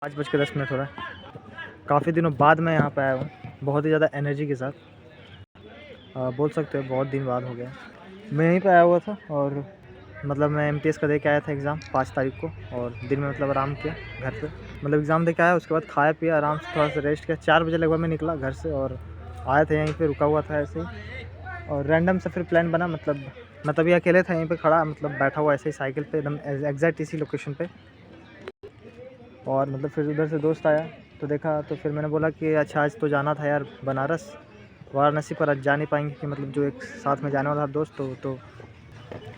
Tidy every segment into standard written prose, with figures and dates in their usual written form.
5:10 हो रहा है। काफ़ी दिनों बाद मैं यहाँ पे आया हूँ, बहुत ही ज़्यादा एनर्जी के साथ। बोल सकते हो बहुत दिन बाद हो गया। मैं यहीं पे आया हुआ था और मतलब मैं एमटीएस का दे के आया था एग्ज़ाम 5 तारीख को, और दिन में मतलब आराम किया घर पे। मतलब एग्ज़ाम दे के आया, उसके बाद खाया पिया, आराम से थोड़ा सा रेस्ट किया। 4 बजे लगभग मैं निकला घर से और आया था यहीं पे, रुका हुआ था ऐसे ही। और रैंडम से फिर प्लान बना, मतलब मैं तभी अकेले था यहीं पे खड़ा, मतलब बैठा हुआ ऐसे ही साइकिल पे एकदम एग्जैक्ट इसी लोकेशन पे। और मतलब फिर उधर से दोस्त आया तो देखा, तो फिर मैंने बोला कि अच्छा आज तो जाना था यार बनारस, वाराणसी, पर आज जा नहीं पाएंगे कि मतलब जो एक साथ में जाने वाला था दोस्त तो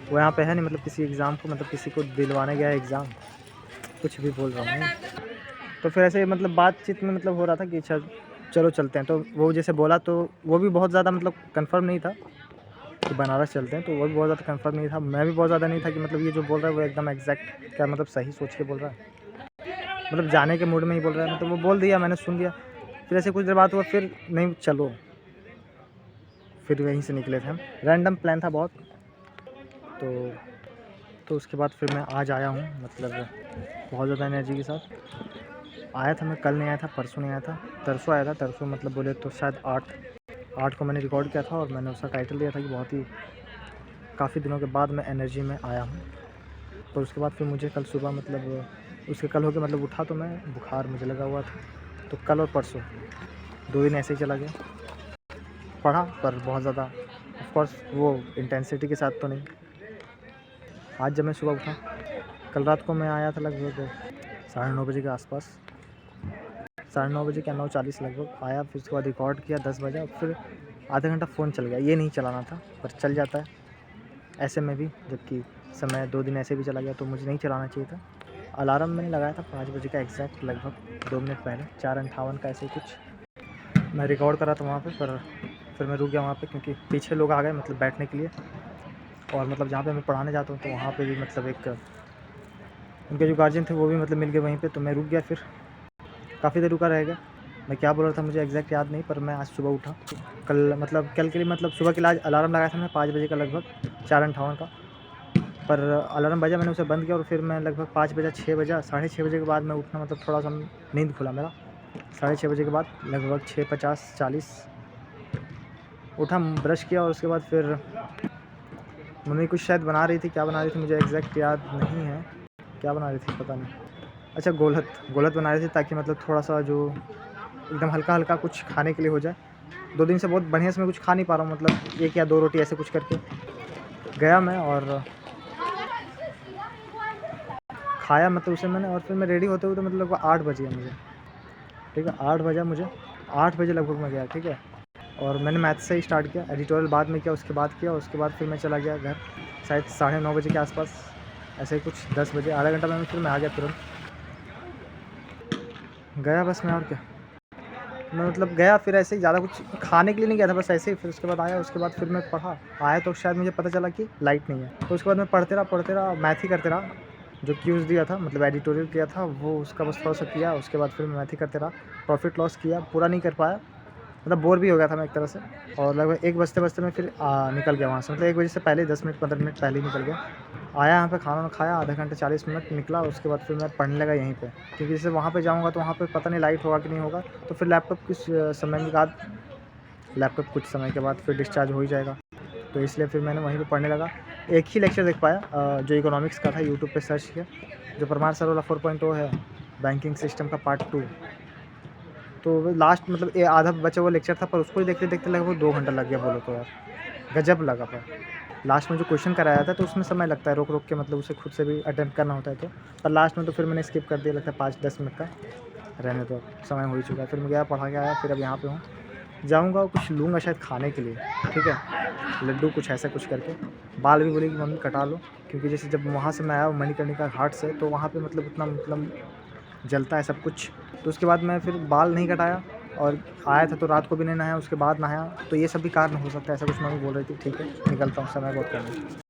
वो यहाँ पे है नहीं, मतलब किसी एग्ज़ाम को, मतलब किसी को दिलवाने गया है एग्ज़ाम। कुछ भी बोल रहा हूँ। तो फिर ऐसे मतलब बातचीत में मतलब हो रहा था कि अच्छा चलो चलते हैं। तो वो जैसे बोला तो वो भी बहुत ज़्यादा मतलब कंफर्म नहीं था कि बनारस चलते हैं, तो वो भी बहुत ज़्यादा कंफर्म नहीं था। मैं भी बहुत ज़्यादा नहीं था कि मतलब ये जो बोल रहा है वो एकदम एग्जैक्ट क्या मतलब सही सोच के बोल रहा है, मतलब जाने के मूड में ही बोल रहा है। मतलब वो बोल दिया, मैंने सुन लिया। फिर ऐसे कुछ देर बाद हुआ, फिर नहीं चलो, फिर वहीं से निकले थे हम। रैंडम प्लान था बहुत। तो उसके बाद फिर मैं आज आया हूँ, मतलब बहुत ज़्यादा एनर्जी के साथ आया था। मैं कल नहीं आया था, परसों नहीं आया था, तरसों आया था। तरसों मतलब बोले तो शायद 8 को मैंने रिकॉर्ड किया था और मैंने उसका टाइटल दिया था कि बहुत ही काफ़ी दिनों के बाद मैं एनर्जी में आया हूँ। पर उसके बाद फिर मुझे कल सुबह मतलब उसके कल हो के मतलब उठा तो मैं, बुखार मुझे लगा हुआ था। तो कल और परसों 2 दिन ऐसे ही चला गया। पढ़ा पर बहुत ज़्यादा, ऑफ कोर्स वो इंटेंसिटी के साथ तो नहीं। आज जब मैं सुबह उठा, कल रात को मैं आया था लगभग 9:30 बजे के आसपास, 9:30 बजे क्या 9:40 लगभग आया। फिर उसके बाद रिकॉर्ड किया 10 बजे, और फिर आधा घंटा फ़ोन चल गया। ये नहीं चलाना था पर चल जाता है ऐसे में भी, जबकि समय 2 दिन ऐसे भी चला गया, तो मुझे नहीं चलाना चाहिए था। अलार्म मैंने लगाया था 5 बजे का एग्जैक्ट, लगभग 2 मिनट पहले, 4:58 का ऐसे ही कुछ मैं रिकॉर्ड कर रहा था वहाँ पे। पर फिर मैं रुक गया वहाँ पे क्योंकि पीछे लोग आ गए मतलब बैठने के लिए। और मतलब जहाँ पे मैं पढ़ाने जाता हूँ तो वहाँ पे भी मतलब एक उनके जो गार्जियन थे वो भी मतलब मिल गए वहीं पे। तो मैं रुक गया, फिर काफ़ी देर रुका रह गया। मैं क्या बोल रहा था मुझे एग्जैक्ट याद नहीं, पर मैं आज सुबह उठा। कल के लिए मतलब सुबह के लिए आज अलार्म लगाया था मैं 5 बजे का, लगभग 4:58 का। पर अलार्म बजा, मैंने उसे बंद किया और फिर मैं लगभग 5 बजा, 6 बजा, 6:30 बजे के बाद मैं उठना, मतलब थोड़ा सा नींद खुला मेरा। 6:30 बजे के बाद लगभग 6:50 40 उठा, ब्रश किया और उसके बाद फिर मम्मी कुछ शायद बना रही थी। क्या बना रही थी मुझे एग्जैक्ट याद नहीं है, क्या बना रही थी पता नहीं। अच्छा गोलत बना रही थी, ताकि मतलब थोड़ा सा जो एकदम हल्का हल्का कुछ खाने के लिए हो जाए। 2 दिन से बहुत बढ़िया से मैं कुछ खा नहीं पा रहा हूँ, मतलब 1 या 2 रोटी ऐसे कुछ करके गया मैं और खाया, मतलब उसे मैंने। और फिर मैं रेडी होते हुए तो मतलब 8 बज गया मुझे, ठीक है। 8 बजा मुझे, 8 बजे लगभग मैं गया, ठीक है। और मैंने मैथ से ही स्टार्ट किया, एडिटोरियल बाद में किया, उसके बाद किया। उसके बाद फिर मैं चला गया घर, शायद 9:30 बजे के आसपास, ऐसे ही कुछ 10 बजे, आधा घंटा में फिर मैं आ गया तुरंत। गया बस मैं, और क्या। मैं मतलब गया, फिर ऐसे ही ज़्यादा कुछ खाने के लिए नहीं गया था, बस ऐसे ही। फिर उसके बाद आया, उसके बाद फिर मैं पढ़ा। आया तो शायद मुझे पता चला कि लाइट नहीं है, तो उसके बाद मैं पढ़ते रहा, मैथ ही करते रहा। जो क्यूज़ दिया था, मतलब एडिटोरियल किया था वो, उसका बस थोड़ा सा किया। उसके बाद फिर मैं मैथ ही करते रहा। प्रॉफिट लॉस किया, पूरा नहीं कर पाया, मतलब बोर भी हो गया था मैं एक तरह से। और लगभग 1 बजते मैं फिर निकल गया वहाँ से, मतलब 1 बजे से पहले 10 मिनट 15 मिनट पहले ही निकल गया। आया यहाँ पे, खाना खाया, आधा घंटा 40 मिनट निकला। उसके बाद फिर मैं पढ़ने लगा यहीं पे, क्योंकि जैसे वहाँ पे जाऊँगा तो वहाँ पे पता नहीं लाइट होगा कि नहीं होगा। तो फिर लैपटॉप कुछ समय के बाद फिर डिस्चार्ज हो ही जाएगा। तो इसलिए फिर मैंने वहीं पे पढ़ने लगा। एक ही लेक्चर देख पाया जो इकोनॉमिक्स का था, यूट्यूब पे सर्च किया, जो परमार सर वाला 4.0 है, बैंकिंग सिस्टम का पार्ट 2। तो लास्ट मतलब ये आधा बचा हुआ लेक्चर था, पर उसको ही देखते देखते लगभग 2 घंटा लग गया, बोलो तो यार गजब लगा। पर लास्ट में जो क्वेश्चन कराया था तो उसमें समय लगता है रोक रोक के, मतलब उसे खुद से भी अटेम्प्ट करना होता है। तो पर लास्ट में तो फिर मैंने स्किप कर दिया, लगता है 5-10 मिनट का, रहने दो, समय हो ही चुका है। फिर मैं गया, पढ़ा के आया, फिर अब यहाँ पे हूँ। जाऊँगा और कुछ लूँगा शायद खाने के लिए, ठीक है, लड्डू कुछ ऐसा कुछ करके। बाल भी बोलेगी मम्मी कटा लो, क्योंकि जैसे जब वहाँ से मैं आया मणिकर्णिका घाट से, तो वहाँ पे मतलब उतना मतलब जलता है सब कुछ। तो उसके बाद मैं फिर बाल नहीं कटाया और आया था तो रात को भी नहीं नहाया, उसके बाद नहाया। तो ये सब भी कारण हो सकता है, ऐसा कुछ मम्मी बोल रही थी। ठीक है, निकलता हूँ, समय बहुत कम है।